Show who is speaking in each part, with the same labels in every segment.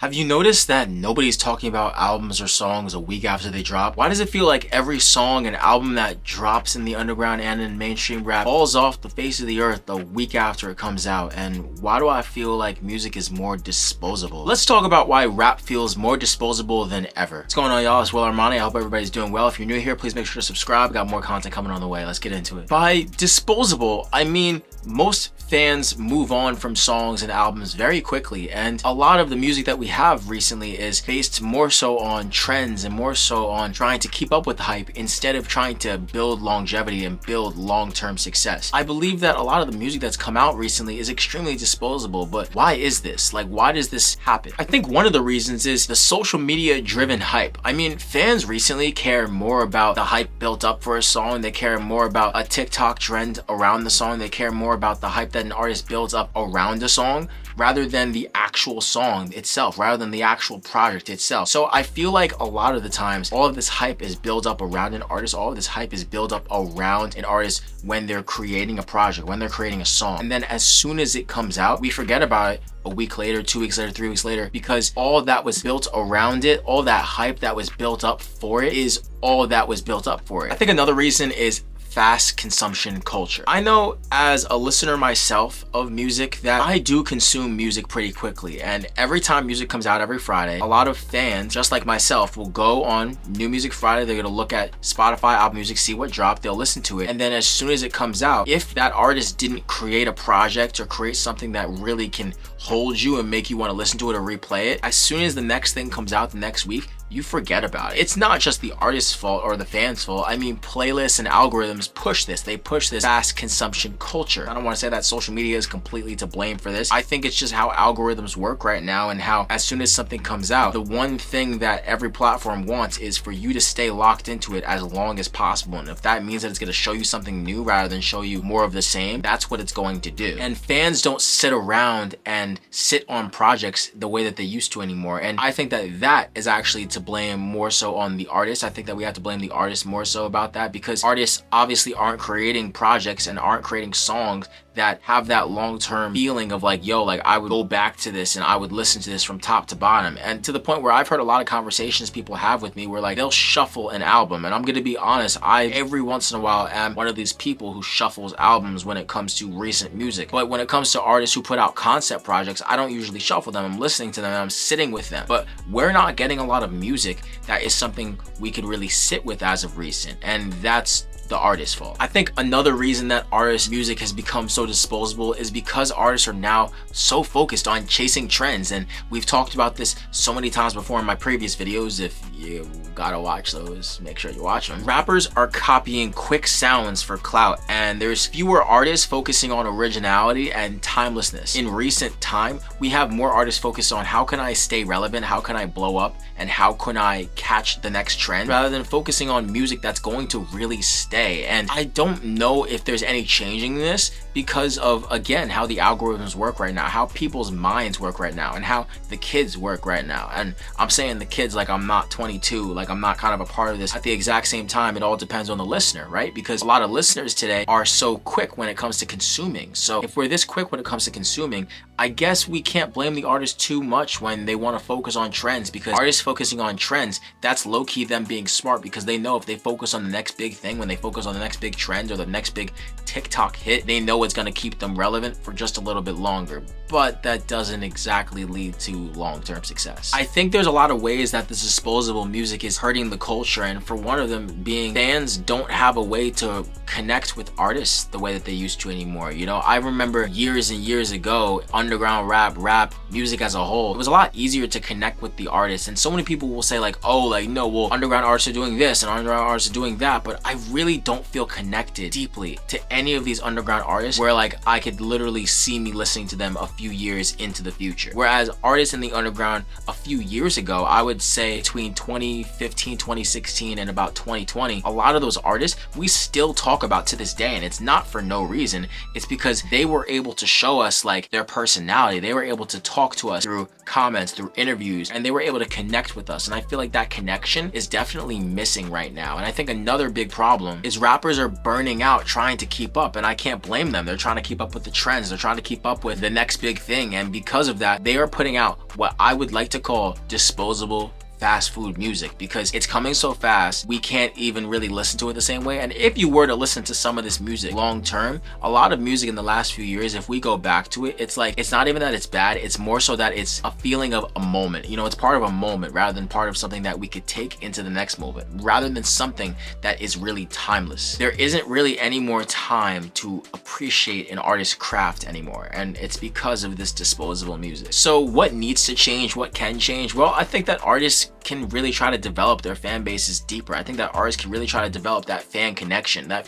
Speaker 1: Have you noticed that nobody's talking about albums or songs a week after they drop? Why does it feel like every song and album that drops in the underground and in mainstream rap falls off the face of the earth the week after it comes out? And why do I feel like music is more disposable? Let's talk about why rap feels more disposable than ever. What's going on, y'all? It's willarmani. I hope everybody's doing well. If you're new here, please make sure to subscribe. Got more content coming on the way. Let's get into it. By disposable, I mean most fans move on from songs and albums very quickly, and a lot of the music that we have recently is based more so on trends and more so on trying to keep up with the hype instead of trying to build longevity and build long-term success. I believe that a lot of the music that's come out recently is extremely disposable, but why is this? Like, why does this happen? I think one of the reasons is the social media driven hype. I mean, fans recently care more about the hype built up for a song. They care more about a TikTok trend around the song. They care more about the hype that an artist builds up around a song rather than the actual song itself, rather than the actual project itself. So I feel like a lot of the times all of this hype is built up around an artist. All of this hype is built up around an artist when they're creating a project, when they're creating a song. And then as soon as it comes out, we forget about it a week later, 2 weeks later, 3 weeks later, because all that was built around it, all that hype that was built up for it is all that was built up for it. I think another reason is fast consumption culture. I know as a listener myself of music that I do consume music pretty quickly, and every time music comes out every Friday, a lot of fans, just like myself, will go on New Music Friday. They're gonna look at Spotify, Apple Music, see what dropped, they'll listen to it, and then as soon as it comes out, if that artist didn't create a project or create something that really can hold you and make you want to listen to it or replay it, as soon as the next thing comes out the next week, you forget about it. It's not just the artist's fault or the fans' fault. I mean, playlists and algorithms push this. They push this fast consumption culture. I don't want to say that social media is completely to blame for this. I think it's just how algorithms work right now, and how as soon as something comes out, the one thing that every platform wants is for you to stay locked into it as long as possible. And if that means that it's going to show you something new rather than show you more of the same, that's what it's going to do. And fans don't sit around and sit on projects the way that they used to anymore. And I think that that is actually to blame more so on the artist. I think that we have to blame the artist more so about that, because artists obviously aren't creating projects and aren't creating songs that have that long-term feeling of like, yo, like I would go back to this and I would listen to this from top to bottom. And to the point where I've heard a lot of conversations people have with me where like they'll shuffle an album, and I'm gonna be honest, I every once in a while am one of these people who shuffles albums when it comes to recent music. But when it comes to artists who put out concept projects, I don't usually shuffle them. I'm listening to them and I'm sitting with them. But we're not getting a lot of music that is something we could really sit with as of recent, and that's the artist's fault. I think another reason that artist music has become so disposable is because artists are now so focused on chasing trends, and we've talked about this so many times before in my previous videos. If you gotta watch those, make sure you watch them. Rappers are copying quick sounds for clout, and there's fewer artists focusing on originality and timelessness. In recent time, we have more artists focused on how can I stay relevant, how can I blow up, and how can I catch the next trend, rather than focusing on music that's going to really stay. And I don't know if there's any changing this because of, again, how the algorithms work right now, how people's minds work right now, and how the kids work right now. And I'm saying the kids like I'm not 22, like I'm not kind of a part of this. At the exact same time, it all depends on the listener, right? Because a lot of listeners today are so quick when it comes to consuming. So if we're this quick when it comes to consuming, I guess we can't blame the artists too much when they want to focus on trends, because artists focusing on trends, that's low-key them being smart, because they know if they focus on the next big thing, when they focus on the next big trend or the next big TikTok hit, they know it's going to keep them relevant for just a little bit longer. But that doesn't exactly lead to long-term success. I think there's a lot of ways that this disposable music is hurting the culture, and for one of them being fans don't have a way to connect with artists the way that they used to anymore. You know, I remember years and years ago, underground rap music as a whole, it was a lot easier to connect with the artists. And so many people will say like, oh, like, no, well, underground artists are doing this and underground artists are doing that, but I really don't feel connected deeply to any of these underground artists where like I could literally see me listening to them a few years into the future. Whereas artists in the underground a few years ago, I would say between 2015, 2016 and about 2020, a lot of those artists we still talk about to this day, and it's not for no reason. It's because they were able to show us like their personality. They were able to talk talk to us through comments, through interviews, and they were able to connect with us. And I feel like that connection is definitely missing right now. And I think another big problem is rappers are burning out trying to keep up, and I can't blame them. They're trying to keep up with the trends. They're trying to keep up with the next big thing. And because of that, they are putting out what I would like to call disposable fast food music, because it's coming so fast we can't even really listen to it the same way. And if you were to listen to some of this music long term, a lot of music in the last few years, if we go back to it, it's like, it's not even that it's bad, it's more so that it's a feeling of a moment. You know, it's part of a moment rather than part of something that we could take into the next moment, rather than something that is really timeless. There isn't really any more time to appreciate an artist's craft anymore, and it's because of this disposable music. So what needs to change? What can change? Well, I think that artists can really try to develop their fan bases deeper. I think that artists can really try to develop that fan connection that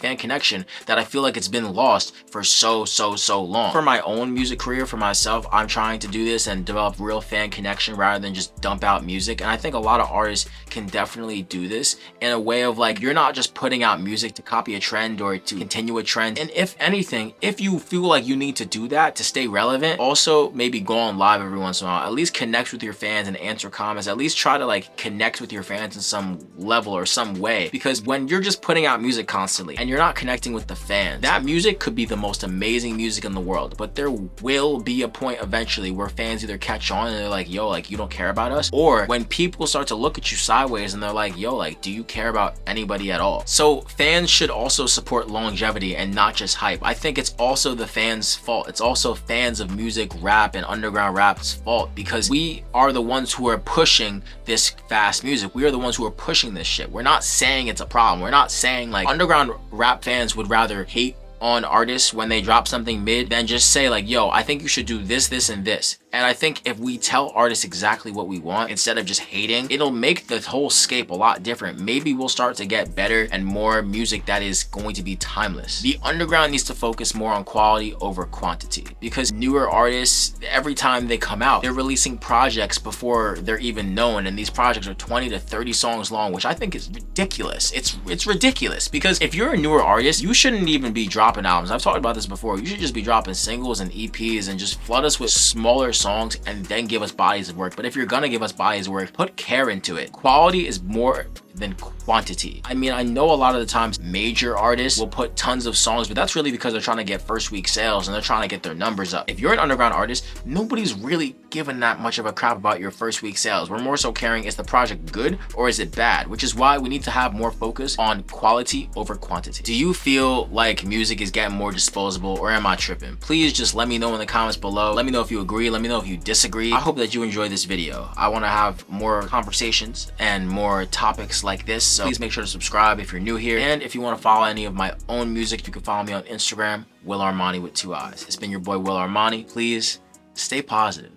Speaker 1: I feel like it's been lost for so long. For my own music career, for myself, I'm trying to do this and develop real fan connection rather than just dump out music. And I think a lot of artists can definitely do this in a way of like, you're not just putting out music to copy a trend or to continue a trend. And if anything, if you feel like you need to do that to stay relevant, also maybe go on live every once in a while, at least connect with your fans and answer comments, at least try to like connect with your fans in some level or some way. Because when you're just putting out music constantly and you're not connecting with the fans, that music could be the most amazing music in the world, but there will be a point eventually where fans either catch on and they're like, yo, like, you don't care about us, or when people start to look at you sideways and they're like, yo, like, do you care about anybody at all? So fans should also support longevity and not just hype. I think it's also the fans' fault. It's also fans of music, rap, and underground rap's fault, because we are the ones who are pushing this fast music. We are the ones who are pushing this shit. We're not saying it's a problem. We're not saying like underground rap fans would rather hate on artists when they drop something mid than just say like, yo, I think you should do this, this, and this. And I think if we tell artists exactly what we want instead of just hating, it'll make the whole scape a lot different. Maybe we'll start to get better and more music that is going to be timeless. The underground needs to focus more on quality over quantity, because newer artists, every time they come out, they're releasing projects before they're even known, and these projects are 20 to 30 songs long, which I think is ridiculous. It's ridiculous, because if you're a newer artist, you shouldn't even be dropping albums. I've talked about this before. You should just be dropping singles and EPs and just flood us with smaller songs and then give us bodies of work. But if you're gonna give us bodies of work, put care into it. Quality is more than quantity. I mean, I know a lot of the times major artists will put tons of songs, but that's really because they're trying to get first week sales and they're trying to get their numbers up. If you're an underground artist, nobody's really giving that much of a crap about your first week sales. We're more so caring, is the project good or is it bad? Which is why we need to have more focus on quality over quantity. Do you feel like music is getting more disposable, or am I tripping? Please just let me know in the comments below. Let me know if you agree. Let me know if you disagree. I hope that you enjoyed this video. I want to have more conversations and more topics like this, so please make sure to subscribe if you're new here. And if you want to follow any of my own music, you can follow me on Instagram, willarmani with 2 eyes. It's been your boy Willarmani. Please stay positive.